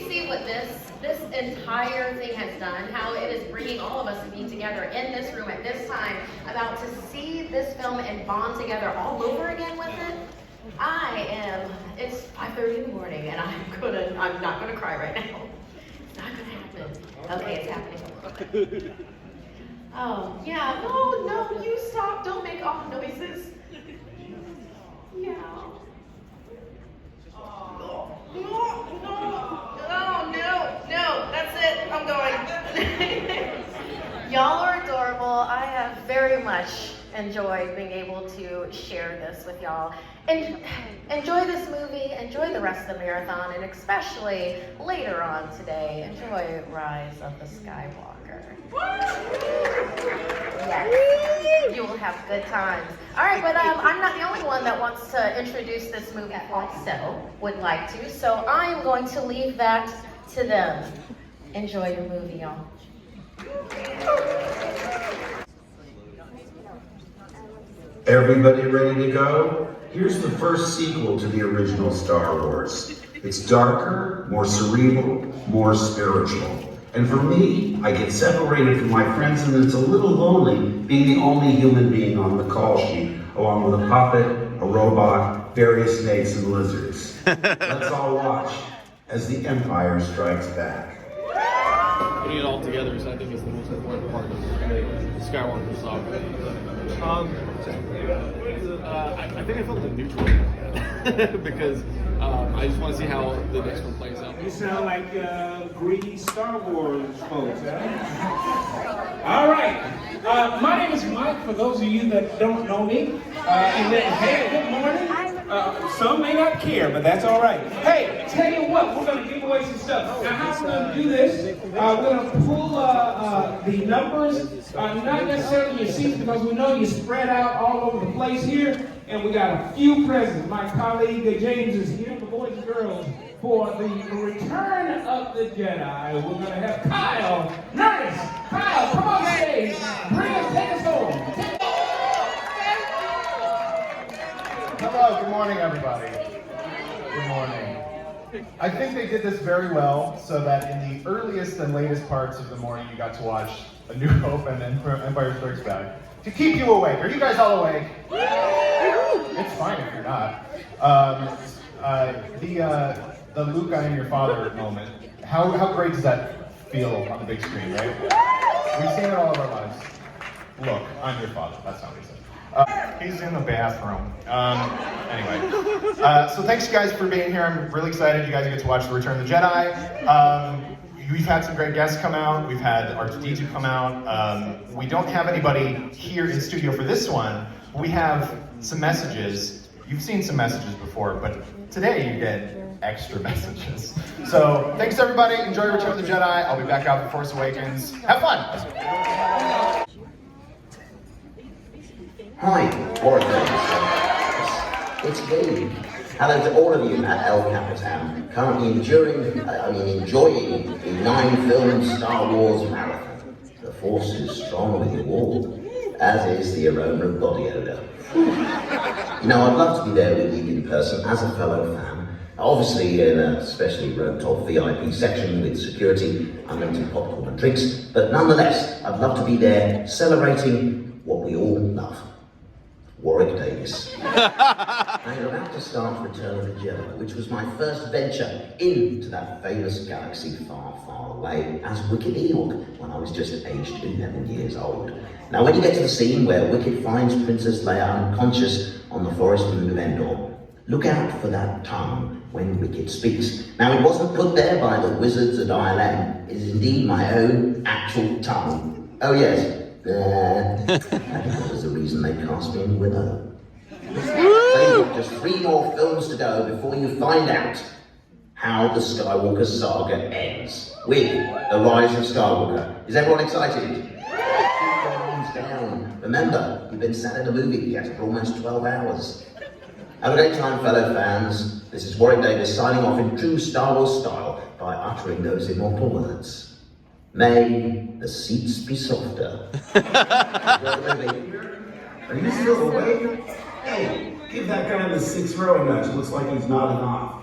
see what this entire thing has done? How it is bringing all of us to be together in this room at this time, about to see this film and bond together all over again with it? It's 5:30 in the morning and I'm not gonna cry right now. It's not gonna happen. Okay, it's happening. Oh, yeah, no, you stop, don't make off noises. Yeah. No, that's it, I'm going. Y'all are adorable. I have very much enjoyed being able to share this with y'all. And enjoy this movie, enjoy the rest of the marathon, and especially later on today, enjoy Rise of the Skywalker. Yes, you will have good times. All right, but I'm not the only one that wants to introduce this movie also, would like to, so I'm going to leave that to them. Enjoy your movie, y'all. Everybody ready to go? Here's the first sequel to the original Star Wars. It's darker, more cerebral, more spiritual. And for me, I get separated from my friends, and it's a little lonely being the only human being on the call sheet, along with a puppet, a robot, various snakes and lizards. Let's all watch as the Empire strikes back. Putting it all together is, I think, is the most important part of the Skywalker saga. I think I felt a neutral because I just want to see how the next one plays out. You sound like greedy Star Wars folks, huh? All right. My name is Mike, for those of you that don't know me. And then, hey, good morning. Some may not care, but that's all right. Hey, tell you what, we're going to give away some stuff. Now, how we're going to do this, we're going to pull the numbers, not necessarily your seats, because we know you spread out all over the place here, and we got a few presents. My colleague James is here, the boys and girls, for the Return of the Jedi. We're going to have Kyle Nerdis. Kyle, come on stage. Take us home. Hello, good morning, everybody. Good morning. I think they did this very well, so that in the earliest and latest parts of the morning, you got to watch A New Hope and Empire Strikes Back. To keep you awake. Are you guys all awake? It's fine if you're not. The Luke, I am your father moment. How great does that feel on the big screen, right? We've seen it all of our lives. Look, I'm your father. That's not what he said. He's in the bathroom. Anyway, so thanks guys for being here. I'm really excited you guys get to watch The Return of the Jedi. We've had some great guests come out. We've had R2-D2 come out. We don't have anybody here in studio for this one. We have some messages. You've seen some messages before, but today you get extra messages. So thanks everybody. Enjoy Return of the Jedi. I'll be back out for Force Awakens. Have fun. Hi, Warwick. It's me. Hello to all of you at El Capitan, currently enjoying the 9-film Star Wars marathon. The Force is strong with you all, as is the aroma of body odor. You know, I'd love to be there with you in person as a fellow fan. Obviously in a specially roped off VIP section with security, unlimited popcorn and drinks, but nonetheless, I'd love to be there celebrating what we all love. Warwick Davis. I am about to start Return of the Jedi, which was my first venture into that famous galaxy far, far away as Wicked Ewok when I was just aged 11 years old. Now when you get to the scene where Wicked finds Princess Leia unconscious on the forest moon of Endor, look out for that tongue when Wicked speaks. Now it wasn't put there by the wizards at ILM, it is indeed my own actual tongue. Oh yes. I think that was the reason they cast me in Willow. So you've got just 3 more films to go before you find out how the Skywalker saga ends with the Rise of Skywalker. Is everyone excited? Keep your arms down. Remember, you've been sat in a movie theatre for almost 12 hours. Have a great time, fellow fans. This is Warwick Davis signing off in true Star Wars style by uttering those immortal words. May the seats be softer. Are you still awake? Hey, give that guy the 6th row a nudge. Looks like he's nodding off.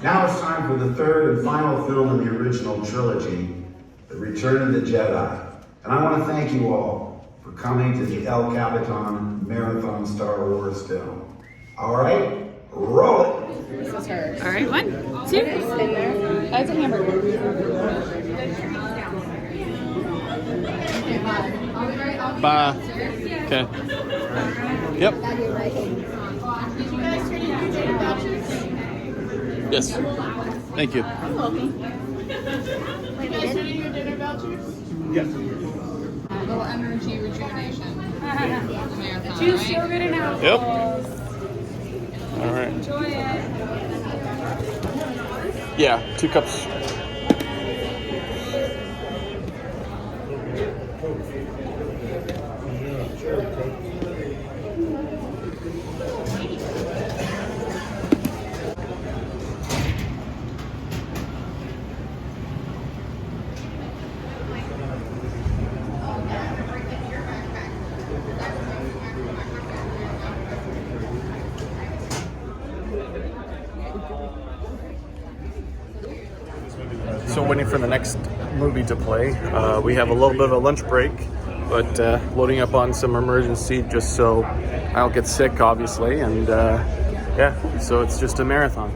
Now it's time for the 3rd and final film in the original trilogy, The Return of the Jedi. And I want to thank you all for coming to the El Capitan Marathon Star Wars film. All right, roll it. This is hers. All right, 1, 2. In there. That's a hamburger. Bye. Okay. Yep. Yes. Thank you. You're welcome. You guys turning your dinner vouchers? Yes. Little energy rejuvenation. Juice, yogurt, and apples. Yep. All right. Enjoy it. Yeah, 2 cups. So waiting for the next movie to play. We have a little bit of a lunch break, but loading up on some emergency just so I don't get sick, obviously, and yeah, so it's just a marathon.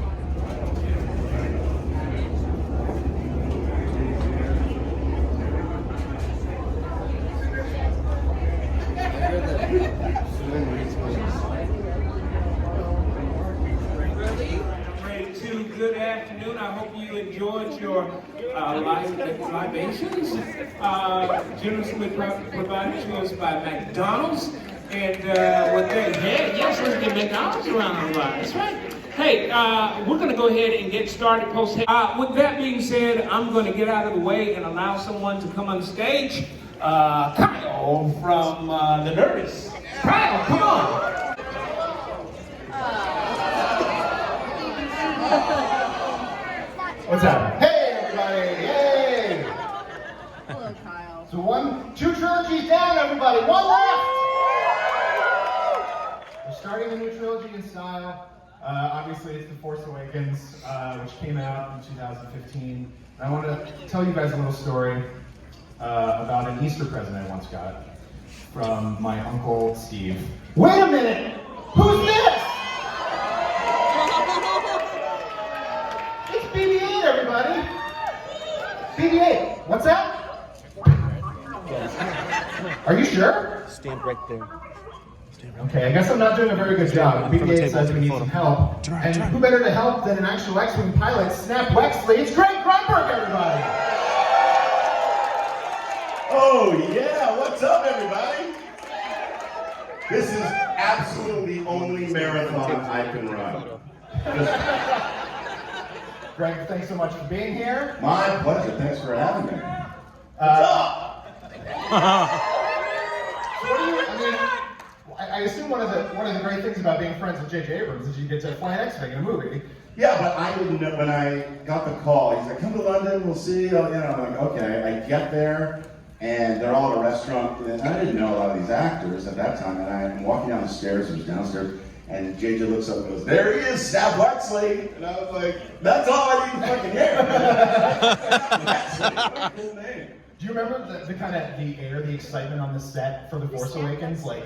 Good afternoon. I hope you enjoyed your libations, generously provided to us by McDonald's. And what they had, yes, let's get McDonald's around the lot. That's right. Hey, we're going to go ahead and get started post. With that being said, I'm going to get out of the way and allow someone to come on stage. Kyle from The Nervous. Kyle, come on. What's up? Hey, everybody! Yay! Hello, Kyle. So 2 trilogies down, everybody. 1 left. We're starting a new trilogy in style. Obviously, it's The Force Awakens, which came out in 2015. And I want to tell you guys a little story about an Easter present I once got from my uncle Steve. Wait a minute! Who's this? It's BB-8, everybody! BB-8, what's that? Are you sure? Stand right there. Okay, I guess I'm not doing a very good job. BB-8 says we need some help. And who better to help than an actual X-Wing pilot, Snap Wexley? It's Greg Grunberg, everybody! Oh yeah, what's up everybody? This is absolutely the only marathon I can run. Greg, thanks so much for being here. My pleasure, thanks for having me. I assume one of the great things about being friends with JJ Abrams is you get to fly an X-Wing in a movie. Yeah, but I didn't know when I got the call. He's like, come to London, we'll see you. I'm like, okay. I get there, and they're all at a restaurant. And I didn't know a lot of these actors at that time. And I'm walking down the stairs, it was downstairs, And JJ looks up and goes, "There he is, Snap Wexley." And I was like, "That's all I need to fucking hear." Wexley, what a cool name. Do you remember the kind of the air, the excitement on the set for The Force Awakens, like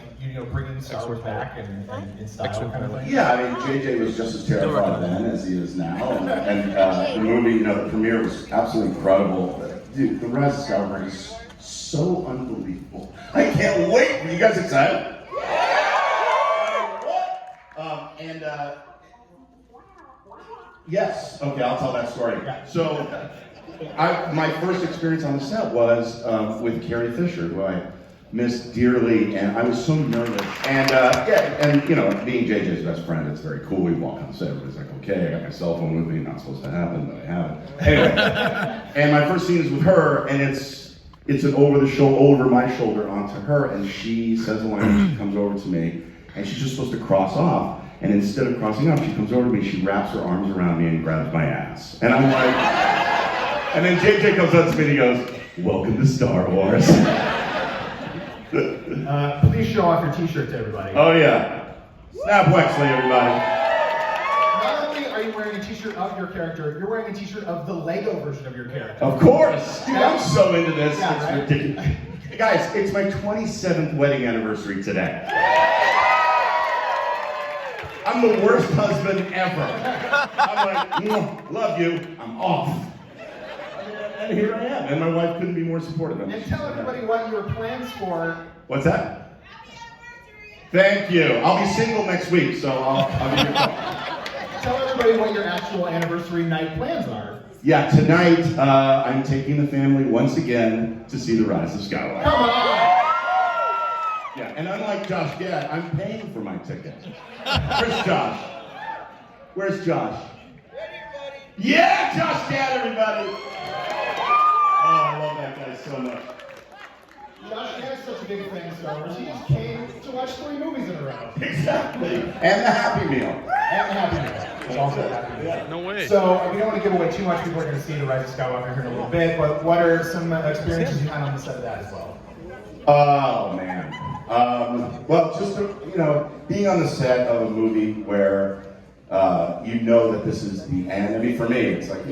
bringing Star Wars back and in style kind of thing? Yeah, I mean, JJ was just as terrified then as he is now, and the movie, the premiere was absolutely incredible. Dude, the Rise of Skywalker is so unbelievable. I can't wait. Are you guys excited? Yes. Okay, I'll tell that story. So, my first experience on the set was with Carrie Fisher, who I miss dearly, and I was so nervous. And being JJ's best friend, it's very cool. We walk on set, everybody's like, "Okay, I got my cell phone with me. Not supposed to happen, but I have it." Anyway, and my first scene is with her, and it's an over my shoulder onto her, and she says a line. She comes over to me, and she's just supposed to cross off. And instead of crossing off, she comes over to me, she wraps her arms around me and grabs my ass. And I'm like, and then JJ comes up to me and he goes, "Welcome to Star Wars." Please show off your t-shirt to everybody. Oh yeah. Snap Wexley, everybody. Not only are you wearing a t-shirt of your character, you're wearing a t-shirt of the Lego version of your character. Of course. Dude, I'm so into this. Yeah, it's right? ridiculous. Guys, it's my 27th wedding anniversary today. I'm the worst husband ever. I'm like, "Love you, I'm off." And here I am, and my wife couldn't be more supportive of me. And tell everybody what your plans for. What's that? Thank you. I'll be single next week, so I'll give you a call. Tell everybody what your actual anniversary night plans are. Yeah, tonight I'm taking the family once again to see the Rise of Skywalker. Come on! Yeah, and unlike Josh Gad, I'm paying for my ticket. Where's Josh? Where's Josh? Yeah, Josh Gad, everybody! Oh, I love that guy so much. Josh Gad is such a big fan of Star Wars. He just came to watch 3 movies in a row. Exactly. And the Happy Meal. And the Happy Meal. It's also a Happy Meal. No way. So we don't want to give away too much. People are going to see the Rise of Skywalker here in a little bit. But what are some experiences you had on the set of that as well? Oh man. Well, just being on the set of a movie where that this is the end. I mean, for me, it's like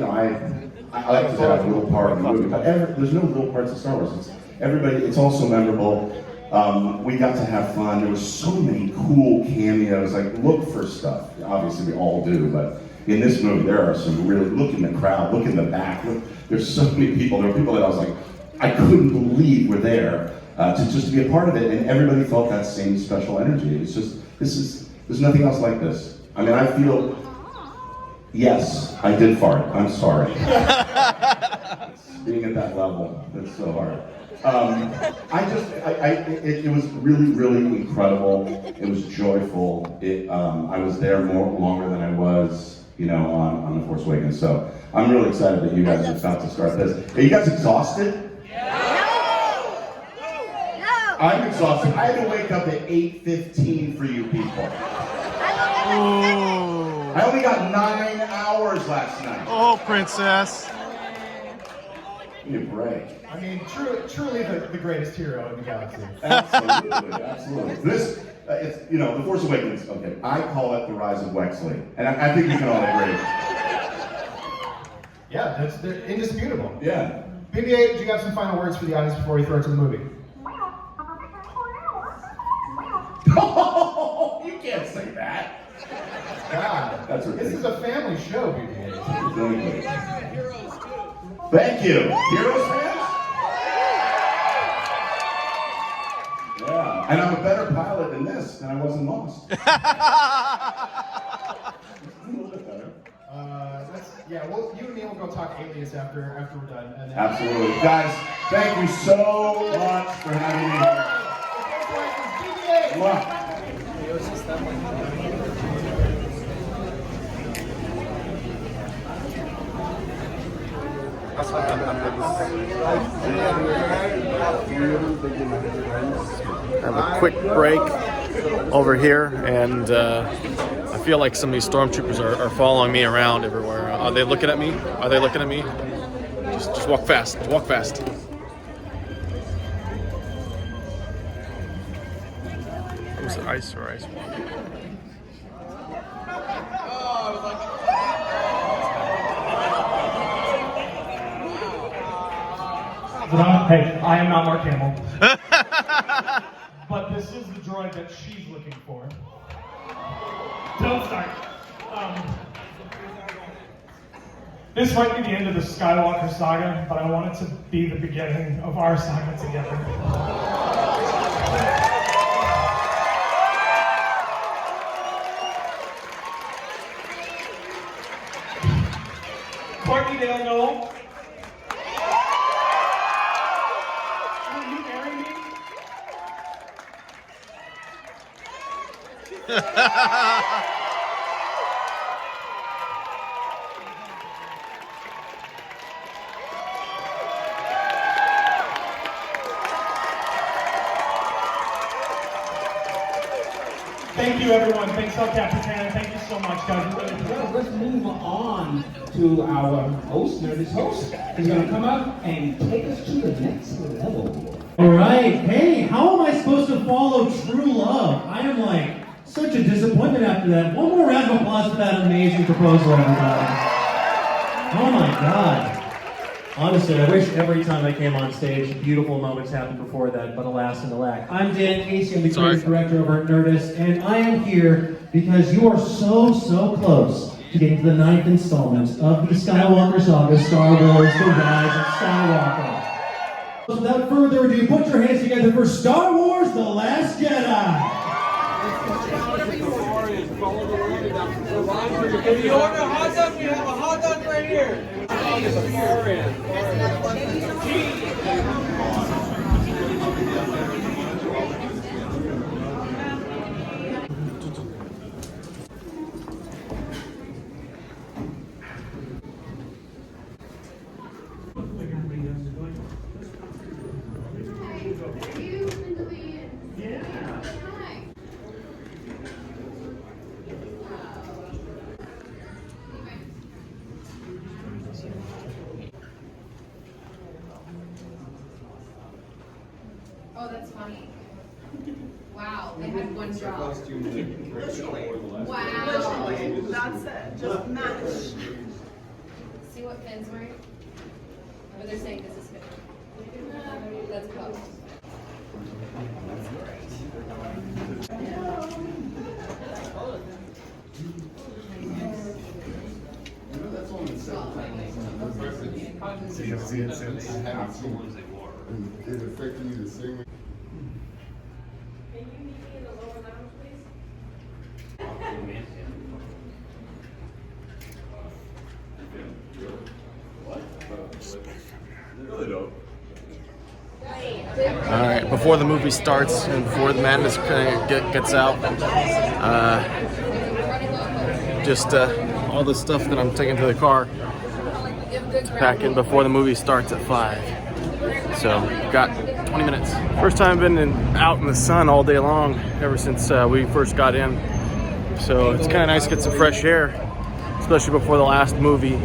I like to have a little part of the movie, but there's no little parts of Star Wars. It's all so memorable. We got to have fun. There was so many cool cameos. Like, look for stuff. Obviously, we all do, but in this movie, there are some really. Look in the crowd. Look in the back. There's so many people. There were people that I was like, I couldn't believe were there. To be a part of it, and everybody felt that same special energy. It's just, there's nothing else like this. I mean, I feel, yes, I did fart. I'm sorry. Being at that level, it's so hard. It was really, really incredible. It was joyful. I was there longer than I was, on The Force Awakens. So I'm really excited that you guys are about to start this. Are you guys exhausted? I'm exhausted. I had to wake up at 8:15 for you people. I only got 9 hours last night. Oh, princess. Give me a break. I mean, truly the greatest hero in the galaxy. Absolutely, absolutely. This, The Force Awakens, okay, I call it the Rise of Wexley. And I think we can all agree. Yeah, they're indisputable. Yeah. BB-8, do you have some final words for the audience before we throw it to the movie? Oh, you can't say that. God, that's ridiculous. This is a family show, BB-8. Thank you. Heroes fans? Yeah. And I'm a better pilot in this than I was in Lost. A little bit better. Well, you and me will go talk Alias after we're done. And then... Absolutely. Guys, thank you so much for having me here. Wow. Have a quick break over here, and I feel like some of these stormtroopers are following me around everywhere. Are they looking at me? Are they looking at me? Just walk fast. Just walk fast. Was it ice or ice? Hey, I am not Mark Hamill. But this is the droid that she's looking for. Don't start. This might be the end of the Skywalker saga, but I want it to be the beginning of our saga together. Courtney Dale Noel. Will you marry me? Thank you, everyone. Thanks, Capitan. Thank you so much, guys. Well, let's move on to our host. Now, this host is going to come up and take us to the next level. All right. Hey, how am I supposed to follow true love? I am like such a disappointment after that. One more round of applause for that amazing proposal, everybody. Oh my God. Honestly, I wish every time I came on stage, beautiful moments happened before that, but alas and alack. I'm Dan Casey, I'm the creative director over at Nerdist, and I am here because you are so close to getting to the 9th installment of the Skywalker saga, Star Wars, The Rise of Skywalker. So without further ado, put your hands together for Star Wars, The Last Jedi. If you order a hot dog, we have a hot dog right here. Oh, that's funny. Wow, they had one job. Wow. That's it. Just match. See what Finn's wearing? Or they're saying this is Finn. That's close. So you've seen it since? I haven't seen it. Did it affect you the same way? Can you meet me in the lower lounge, please? All right, before the movie starts and before the madness gets out, just all the stuff that I'm taking to the car, packing before the movie starts at 5. So, got 20 minutes. First time I've been out in the sun all day long ever since we first got in. So it's kind of nice to get some fresh air, especially before the last movie.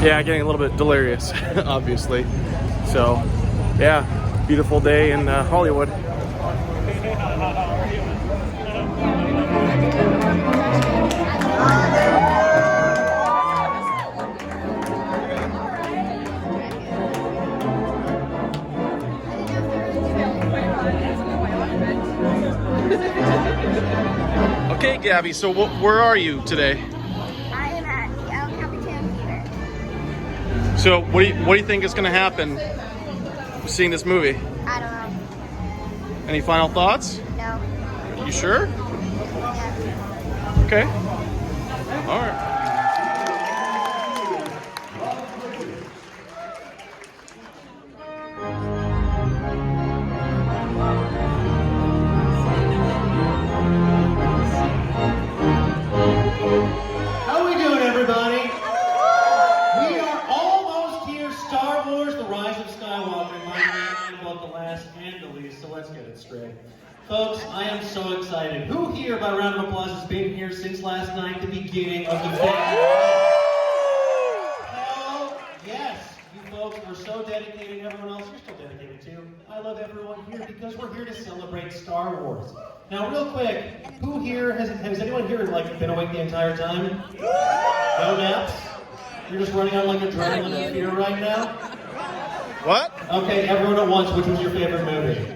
Yeah, getting a little bit delirious, obviously. So, yeah, beautiful day in Hollywood. Okay, Gabi, so where are you today? I am at the Capitan Theater. So what do you think is going to happen seeing this movie? I don't know. Any final thoughts? No. You sure? Yeah. Okay. All right. How we doing, everybody? We are almost here. Star Wars, The Rise of Skywalker. My name about the last and the least, so let's get it straight. Folks, I am so excited. Who here, by round of applause, has been here since last night, the beginning of the film? Hell yes. You folks were so dedicated, everyone else, you're still dedicated too. I love everyone here because we're here to celebrate Star Wars. Now, real quick, who here, has anyone here like been awake the entire time? No naps? You're just running on like adrenaline and fear right now? What? Okay, everyone at once, which was your favorite movie?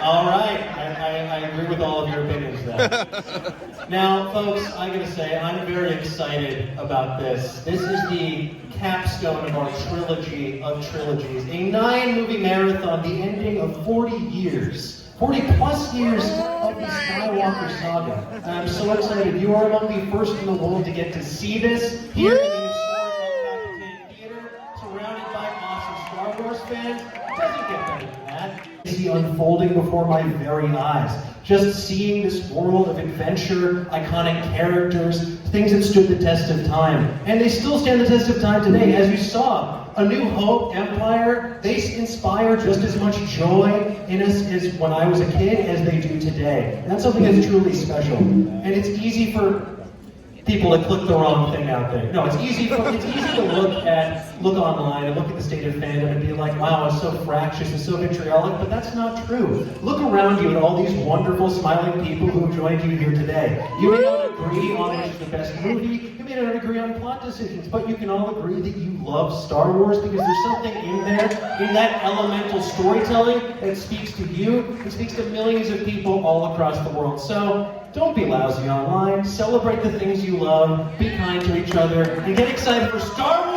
All right, I agree with all of your opinions there. Now, folks, I gotta say, I'm very excited about this. This is the capstone of our trilogy of trilogies. A 9-movie marathon, the ending of 40 years. 40 plus years of the Skywalker saga. I'm so excited. You are among the first in the world to get to see this here in the historic Capitan Theater, surrounded by awesome Star Wars fans. It doesn't get better than that. See unfolding before my very eyes. Just seeing this world of adventure, iconic characters, things that stood the test of time. And they still stand the test of time today. As you saw, A New Hope, Empire, they inspire just as much joy in us as when I was a kid as they do today. And that's something that's truly special. And it's easy for people to click the wrong thing out there. No, it's easy to look online and look at the state of fandom and be like, wow, it's so fractious and so vitriolic, but that's not true. Look around you at all these wonderful, smiling people who have joined you here today. You may not agree on which is the best movie, you may not agree on plot decisions, but you can all agree that you love Star Wars because there's something in there, in that elemental storytelling that speaks to you, and speaks to millions of people all across the world. So, don't be lousy online, celebrate the things you love, be kind to each other, and get excited for Star Wars!